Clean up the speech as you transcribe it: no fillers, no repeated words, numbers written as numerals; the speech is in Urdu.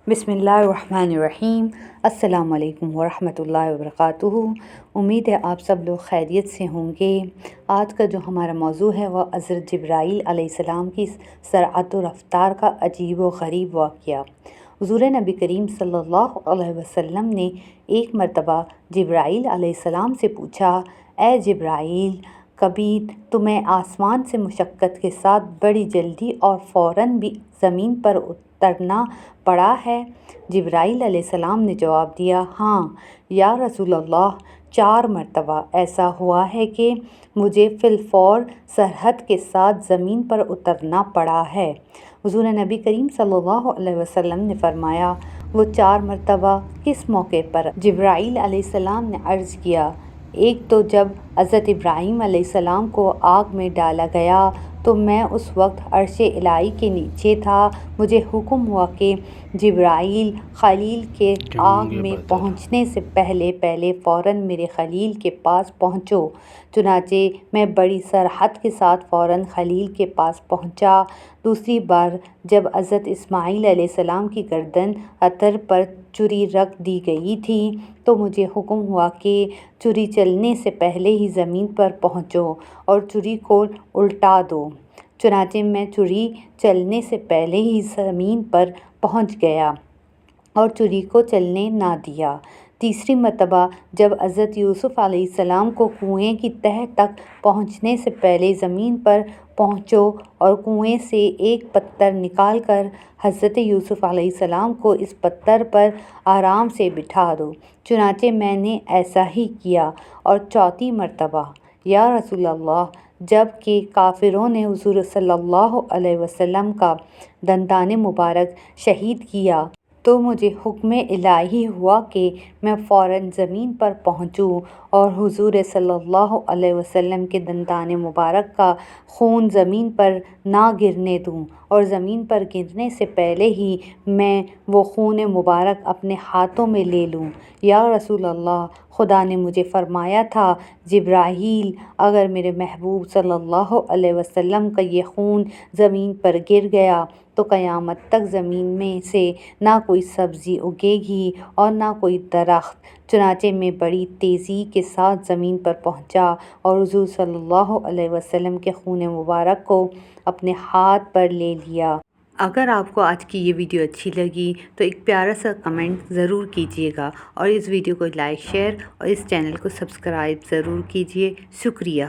بسم اللہ الرحمن الرحیم۔ السلام علیکم ورحمۃ اللہ وبرکاتہ۔ امید ہے آپ سب لوگ خیریت سے ہوں گے۔ آج کا جو ہمارا موضوع ہے وہ حضرت جبرائیل علیہ السلام کی سرعت و رفتار کا عجیب و غریب واقعہ۔ حضور نبی کریم صلی اللہ علیہ وسلم نے ایک مرتبہ جبرائیل علیہ السلام سے پوچھا، اے جبرائیل، کبھی تمہیں آسمان سے مشقت کے ساتھ بڑی جلدی اور فوراً بھی زمین پر اترنا پڑا ہے؟ جبرائیل علیہ السلام نے جواب دیا، ہاں یا رسول اللہ، 4 مرتبہ ایسا ہوا ہے کہ مجھے فی الفور سرعت کے ساتھ زمین پر اترنا پڑا ہے۔ حضور نبی کریم صلی اللہ علیہ وسلم نے فرمایا، وہ 4 مرتبہ کس موقع پر؟ جبرائیل علیہ السلام نے عرض کیا، ایک تو جب حضرت ابراہیم علیہ السلام کو آگ میں ڈالا گیا تو میں اس وقت عرش الہی کے نیچے تھا، مجھے حکم ہوا کہ جبرائیل خلیل کے آگ میں پہنچنے سے پہلے فوراً میرے خلیل کے پاس پہنچو۔ چنانچہ میں بڑی سرعت کے ساتھ فوراً خلیل کے پاس پہنچا۔ دوسری بار جب حضرت اسماعیل علیہ السلام کی گردن اتر پر چھری رکھ دی گئی تھی تو مجھے حکم ہوا کہ چھری چلنے سے پہلے ہی زمین پر پہنچو اور چھری کو الٹا دو۔ چنانچہ میں چھری چلنے سے پہلے ہی زمین پر پہنچ گیا اور چھری کو چلنے نہ دیا۔ تیسری مرتبہ جب حضرت یوسف علیہ السلام کو کنویں کی تہہ تک پہنچنے سے پہلے زمین پر پہنچو اور کنویں سے ایک پتھر نکال کر حضرت یوسف علیہ السلام کو اس پتھر پر آرام سے بٹھا دو۔ چنانچہ میں نے ایسا ہی کیا۔ اور چوتھی مرتبہ، یا رسول اللہ، جب کہ کافروں نے حضور صلی اللہ علیہ وسلم کا دندان مبارک شہید کیا تو مجھے حکم الہی ہوا کہ میں فوراً زمین پر پہنچوں اور حضور صلی اللہ علیہ وسلم کے دندان مبارک کا خون زمین پر نہ گرنے دوں، اور زمین پر گرنے سے پہلے ہی میں وہ خون مبارک اپنے ہاتھوں میں لے لوں۔ یا رسول اللہ، خدا نے مجھے فرمایا تھا، جبرائیل، اگر میرے محبوب صلی اللہ علیہ وسلم کا یہ خون زمین پر گر گیا تو قیامت تک زمین میں سے نہ کوئی سبزی اگے گی اور نہ کوئی درخت۔ چنانچہ میں بڑی تیزی کے ساتھ زمین پر پہنچا اور حضور صلی اللہ علیہ وسلم کے خون مبارک کو اپنے ہاتھ پر لے لیا۔ اگر آپ کو آج کی یہ ویڈیو اچھی لگی تو ایک پیارا سا کمنٹ ضرور کیجیے گا، اور اس ویڈیو کو لائک، شیئر اور اس چینل کو سبسکرائب ضرور کیجیے۔ شکریہ۔